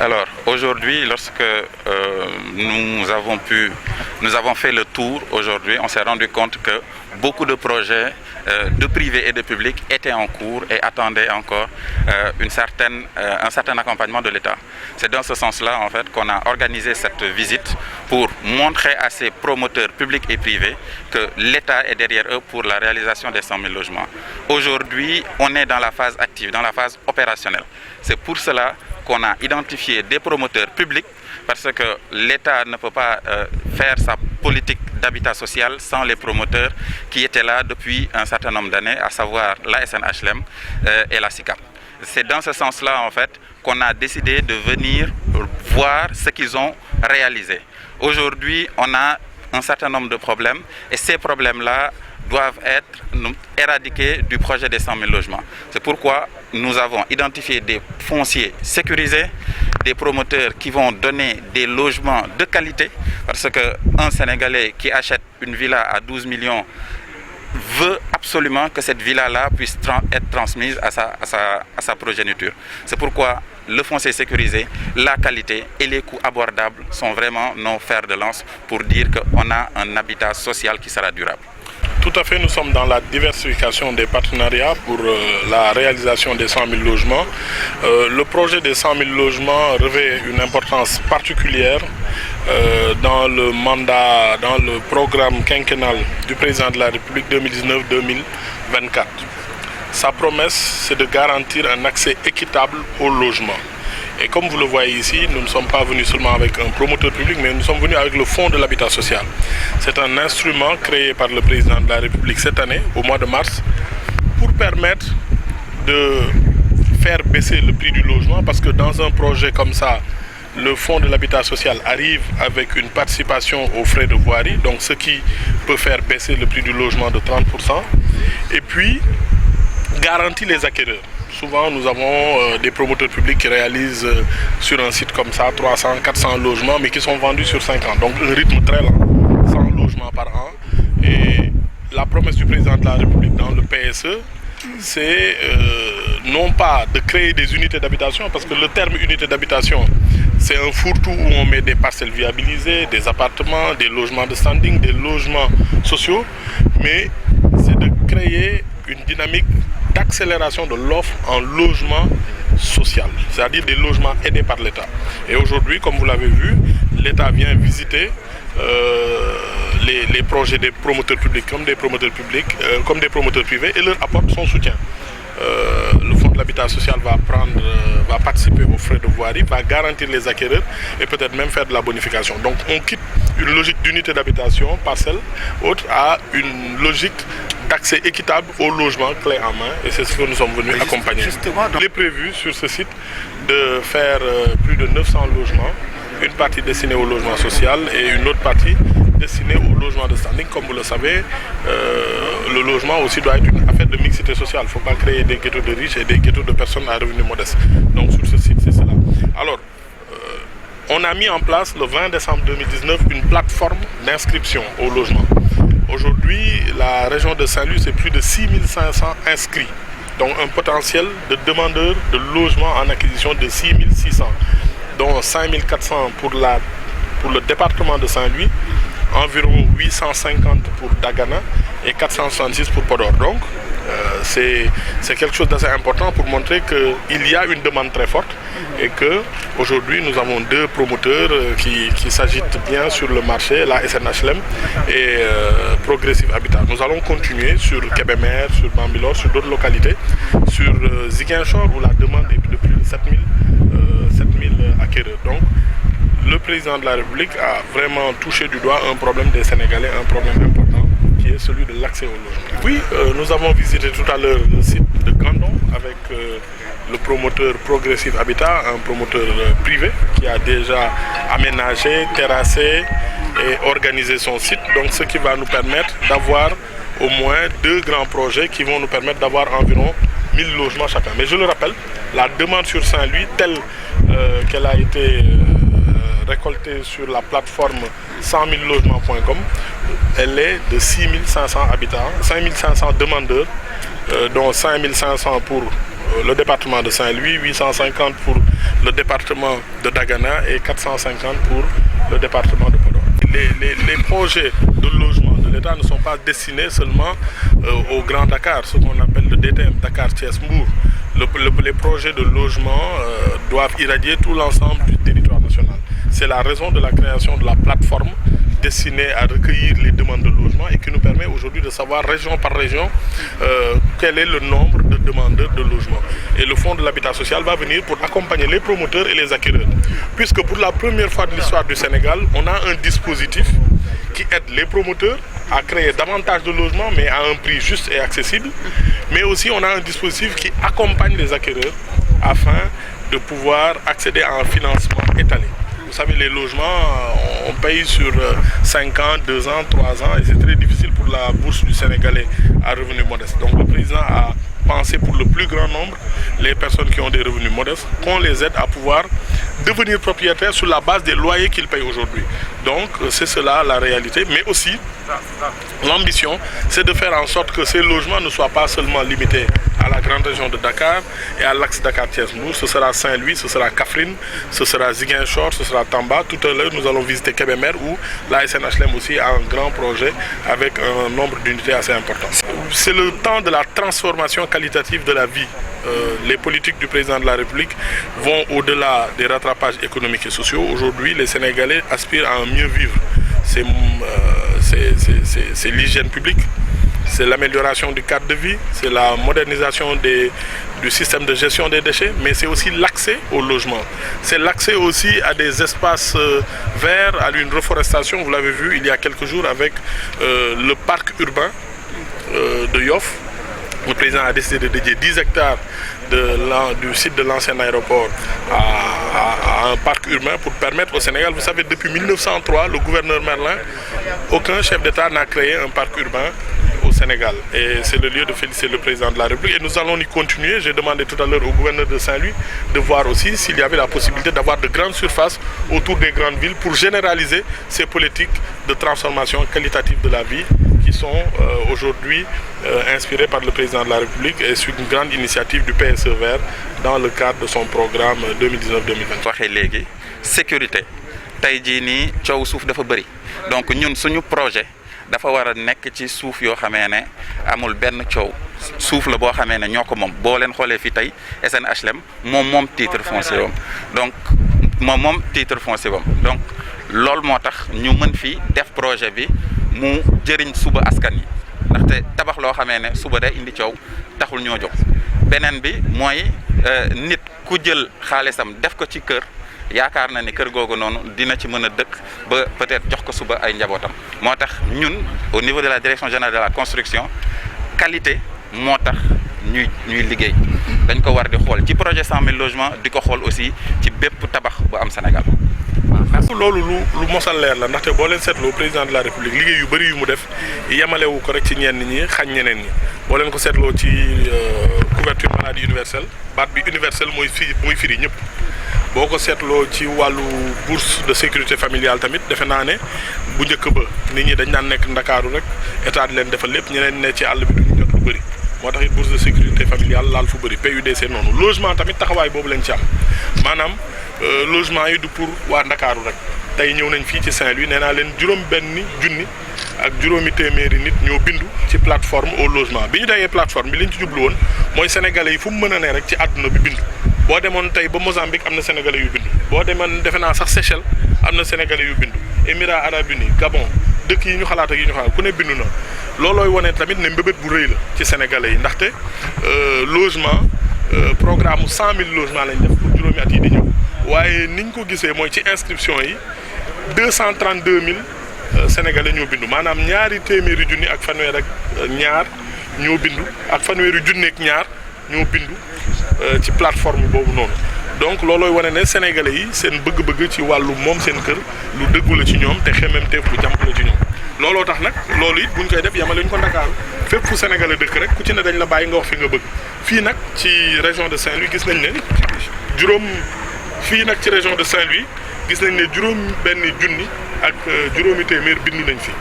Alors aujourd'hui, lorsque nous avons fait le tour aujourd'hui, on s'est rendu compte que beaucoup de projets de privé et de public étaient en cours et attendaient encore un certain accompagnement de l'État. C'est dans ce sens-là en fait qu'on a organisé cette visite pour montrer à ces promoteurs publics et privés que l'État est derrière eux pour la réalisation des 100 000 logements. Aujourd'hui, on est dans la phase active, dans la phase opérationnelle. C'est pour cela qu'on a identifié des promoteurs publics parce que l'État ne peut pas faire sa politique d'habitat social sans les promoteurs qui étaient là depuis un certain nombre d'années, à savoir la SNHLM et la SICAP. C'est dans ce sens-là en fait qu'on a décidé de venir voir ce qu'ils ont réalisé. Aujourd'hui, on a un certain nombre de problèmes et ces problèmes-là doivent être éradiqués du projet des 100 000 logements. C'est pourquoi nous avons identifié des fonciers sécurisés, des promoteurs qui vont donner des logements de qualité, parce qu'un Sénégalais qui achète une villa à 12 millions veut absolument que cette villa-là puisse être transmise à sa progéniture. C'est pourquoi le foncier sécurisé, la qualité et les coûts abordables sont vraiment nos fers de lance pour dire qu'on a un habitat social qui sera durable. Tout à fait, nous sommes dans la diversification des partenariats pour la réalisation des 100 000 logements. Le projet des 100 000 logements revêt une importance particulière dans le mandat, dans le programme quinquennal du président de la République 2019-2024. Sa promesse, c'est de garantir un accès équitable au logement. Et comme vous le voyez ici, nous ne sommes pas venus seulement avec un promoteur public, mais nous sommes venus avec le Fonds de l'habitat social. C'est un instrument créé par le président de la République cette année, au mois de mars, pour permettre de faire baisser le prix du logement, parce que dans un projet comme ça, le Fonds de l'habitat social arrive avec une participation aux frais de voirie, donc ce qui peut faire baisser le prix du logement de 30%, et puis garantit les acquéreurs. Souvent, nous avons des promoteurs publics qui réalisent sur un site comme ça 300, 400 logements, mais qui sont vendus sur 5 ans. Donc, un rythme très lent, 100 logements par an. Et la promesse du président de la République dans le PSE, c'est non pas de créer des unités d'habitation, parce que le terme unité d'habitation, c'est un fourre-tout où on met des parcelles viabilisées, des appartements, des logements de standing, des logements sociaux, mais c'est de créer une dynamique d'accélération de l'offre en logement social, c'est-à-dire des logements aidés par l'État. Et aujourd'hui, comme vous l'avez vu, l'État vient visiter les projets des promoteurs publics comme des promoteurs privés et leur apporte son soutien. Le Fonds de l'habitat social va participer aux frais de voirie, va garantir les acquéreurs et peut-être même faire de la bonification. Donc on quitte une logique d'unité d'habitation, parcelle, autre à une logique d'accès équitable au logement clé en main, et c'est ce que nous sommes venus accompagner. Il est prévu sur ce site de faire plus de 900 logements, une partie destinée au logement social et une autre partie destinée au logement de standing. Comme vous le savez, le logement aussi doit être une affaire de mixité sociale. Il ne faut pas créer des ghettos de riches et des ghettos de personnes à revenus modestes. Donc sur ce site, c'est cela. Alors, on a mis en place le 20 décembre 2019 une plateforme d'inscription au logement. Aujourd'hui, la région de Saint-Louis, c'est plus de 6500 inscrits. Donc un potentiel de demandeurs de logement en acquisition de 6600, dont 5400 pour le département de Saint-Louis, environ 850 pour Dagana et 466 pour Podor. Donc c'est quelque chose d'assez important pour montrer qu'il y a une demande très forte et qu'aujourd'hui nous avons deux promoteurs qui s'agitent bien sur le marché, la SNHLM et Progressive Habitat. Nous allons continuer sur Kébémer, sur Bambilor, sur d'autres localités, sur Ziguinchor où la demande est de plus de 7000 acquéreurs. Donc le président de la République a vraiment touché du doigt un problème des Sénégalais, un problème important qui est celui de l'accès au logement. Oui, nous avons visité tout à l'heure le site de Gandon avec le promoteur Progressive Habitat, un promoteur privé qui a déjà aménagé, terrassé et organisé son site. Donc ce qui va nous permettre d'avoir au moins 2 grands projets qui vont nous permettre d'avoir environ 1000 logements chacun. Mais je le rappelle, la demande sur Saint-Louis, telle qu'elle a été récoltée sur la plateforme 100 000logements.com, elle est de 6500 habitants, 5500 demandeurs, dont 5500 pour le département de Saint-Louis, 850 pour le département de Dagana et 450 pour le département de Podor. Les projets de logement de l'État ne sont pas destinés seulement au Grand Dakar, ce qu'on appelle le DTM, Dakar-Thiès-Mbour. Les projets de logement doivent irradier tout l'ensemble du territoire national. C'est la raison de la création de la plateforme destinée à recueillir les demandes de logement et qui nous permet aujourd'hui de savoir région par région quel est le nombre de demandeurs de logement. Et le Fonds de l'habitat social va venir pour accompagner les promoteurs et les acquéreurs. Puisque pour la première fois de l'histoire du Sénégal, on a un dispositif qui aide les promoteurs à créer davantage de logements, mais à un prix juste et accessible. Mais aussi, on a un dispositif qui accompagne les acquéreurs afin de pouvoir accéder à un financement étalé. Vous savez, les logements, on paye sur 5 ans, 2 ans, 3 ans, et c'est très difficile pour la bourse du Sénégalais à revenus modestes. Donc le président a pensé pour le plus grand nombre, les personnes qui ont des revenus modestes, qu'on les aide à pouvoir devenir propriétaires sur la base des loyers qu'ils payent aujourd'hui. Donc c'est cela la réalité, mais aussi l'ambition, c'est de faire en sorte que ces logements ne soient pas seulement limités à la grande région de Dakar et à l'axe Dakar-Thiès-Mbour. Ce sera Saint-Louis, ce sera Kaffrine, ce sera Ziguinchor, ce sera Tamba. Tout à l'heure, nous allons visiter Kébémer où la SNHLM aussi a un grand projet avec un nombre d'unités assez important. C'est le temps de la transformation qualitative de la vie. Les politiques du président de la République vont au-delà des rattrapages économiques et sociaux. Aujourd'hui, les Sénégalais aspirent à un mieux vivre. C'est l'hygiène publique, c'est l'amélioration du cadre de vie, c'est la modernisation du système de gestion des déchets, mais c'est aussi l'accès au logement. C'est l'accès aussi à des espaces verts, à une reforestation. Vous l'avez vu il y a quelques jours avec le parc urbain de Yoff. Le président a décidé de dédier 10 hectares du site de l'ancien aéroport à un parc urbain pour permettre au Sénégal, vous savez, depuis 1903, le gouverneur Merlin, aucun chef d'État n'a créé un parc urbain au Sénégal. Et c'est le lieu de féliciter le président de la République. Et nous allons y continuer. J'ai demandé tout à l'heure au gouverneur de Saint-Louis de voir aussi s'il y avait la possibilité d'avoir de grandes surfaces autour des grandes villes pour généraliser ces politiques de transformation qualitative de la vie qui sont aujourd'hui inspirées par le président de la République et sur une grande initiative du PSE Vert dans le cadre de son programme 2019-2020. waxee léegi sécurité tey jii nii coow suuf dafa bëri donc ñun suñu projet dafa war a nekk ci suuf yoo xamee ne amul benn coow suuf la boo xamee ne ñoo ko moom boo leen xoolee fii tey SNHLM moom titre foncier wam donc moom titre foncier wam donc loolu moo tax ñu mën fi def projet bi mu jëriñ suba askan yi ndaxte tabax loo xamee ne suba day indi coow taxul ñoo jóg beneen bi mooy nit ku jël xaalisam def ko ci kër yaakaar na ni kër googu noonu dina ci mën a dëkk ba peut-être jox ko suba ay njabootam moo tax ñun au niveau de la direction générale de la construction qualité moo tax ñuy liggéey dañ ko war di xool ci projet 100 000 logements di ko xool aussi ci bépp tabax bu am Sénégal. loolu lu mosal leer la ndaxte boo leen seetloo président de la République liggéey yu bëri yu mu def yemalewu ko rek ci ñenn ñi xañ ñeneen ñi boo leen ko seetloo ci couverture maladie universelle baat bi universelle mooy firi ñëpp boo ko seetloo ci wàllu bourse de sécurité familiale tamit defe naa ne bu njëkk ba nit ñi dañ daan nekk Ndakaaru rek état di leen defal lépp ñeneen ne ci àll bi duñu jot lu bëri moo tax it bourse de sécurité familiale laal fu bëri PUDC noonu logement tamit taxawaay boobu lañ ci am maanaam logement yi du pour waa Ndakaaru rek tey ñëw nañ fii ci Saint-Louis nee naa leen juróom-benni junni ak juróomi téeméeri nit ñoo bindu ci plateforme au logement bi ñu dayee plateforme bi liñ ci jublu woon mooy sénégalais yi fu mu mën a ne rek ci àdduna bi bindu boo demoon tey ba Mozambique am na sénégalais yu bindu boo demoon defe naa sax Seychelles am na sénégalais yu bindu Émirats arabes unis Gabon dëkk yi ñu xalaat ak yi ñu xalaat ku ne bindu na loolooy wane tamit ne mbébét bu rëy la ci sénégalais yi ndaxte logement programme 100 000 logements lañ def pour juróomi at yi di ñëw waaye niñ ko gisee mooy ci inscription yi 232 000 sénégalais ñoo bindu maanaam ñaari téeméeri junni ak fanweer ak ñaar ñoo bindu ak fanweeri junni ak ñaar ñoo bindu ci plateforme boobu noonu donc loolooy wane ne sénégalais yi seen bëgg-bëgg ci wàllu moom seen kër lu dëggu la ci ñoom te xemmemteef bu jàmp la ci ñoom looloo tax nag loolu it buñ koy def yamale ñu ko Ndakaaru fépp fu sénégalais dëkk rek ku ci ne dañ la bàyyi nga wax fi nga bëgg fii nag ci région de Saint-Louis gis nañ ne ci région de Saint-Louis gis nañ ne benn junni ak juróomi téeméer bindu nañ fi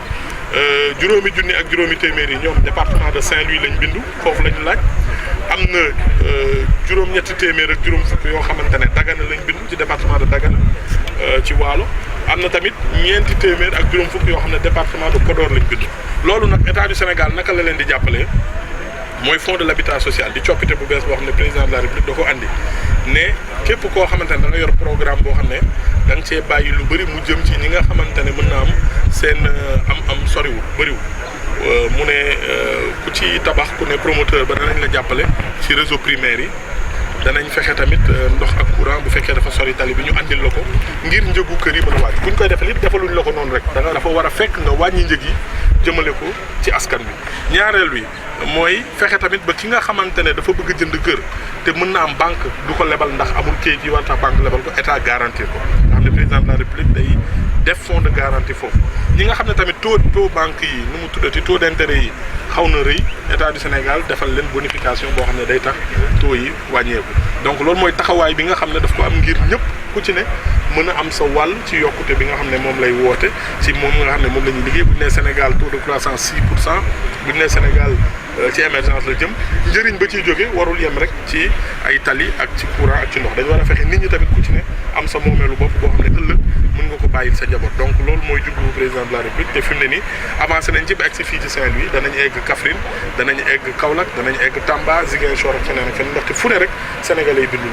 juróomi junni ak juróomi téeméer yi ñoom département de Saint-Louis lañ bindu foofu lañu laaj am na juróom-ñetti téeméer ak juróom fukk yoo xamante ne Dagana lañ bindu ci département de Dagana ci Waalo am na tamit ñeenti téeméer ak juróom fukk yoo xam ne département de Podor lañ bindu. loolu nag état du Sénégal naka la leen di jàppalee mooy fonds de l'habitat social di coppite bu bees boo xam ne président de la république da ko andi ne képp koo xamante ne da nga yor programme boo xam ne da nga cee bàyyi lu bëri mu jëm ci ñi nga xamante ne mën na am seen am soriwul bëriwul. mu ne ku ci tabax ku ne promoteur ba danañ la jàppale ci réseau primaire yi danañ fexe tamit ndox ak courant bu fekkee dafa sori tali bi ñu andil la ko ngir njëgu kër yi mën a wàññi buñ koy defal it defaluñ la ko noonu rek dafa war a fekk nga wàññi njëg yi jëmale ko ci askan bi. ñaareel bi mooy fexe tamit ba ki nga xamante ne dafa bëgg jënd kër te mën na am banque du ko lebal ndax amul kayit yi war tax banque lebal ko état garantir ko nga xam ne président de la république day def fonds de garantie foofu. ñi nga xam ne tamit taux banque yi nu mu tuddati taux d'intérêt yi xaw na rëy état du Sénégal defal leen bonification boo xam ne day tax taux yi wàññeeku donc loolu mooy taxawaay bi nga xam ne daf ko am ngir ñëpp ku ci ne mën a am sa wàll ci yokkute bi nga xam ne moom lay woote ci moom nga xam ne moom la ñuy liggéey bu ñu nee Sénégal taux de croissance 6% bu ñu nee Sénégal ci émergence la jëm njëriñ ba ciy jóge warul yem rek ci ay tali ak ci courant ak ci ndox dañu war a fexe nit ñi tamit ku ci ne am sa moomeelu bopp boo xam ne ëllëg mën nga ko bàyyil sa njaboot donc loolu mooy jublu président de la république te fi mu ne nii avancé nañ ci ba egg si fii ci Saint-Louis danañ egg Kaffrine danañ egg Kaolack danañ egg Tamba Ziguinchor ak feneen ak feneen ndaxte fu ne rek sénégalais yi bindu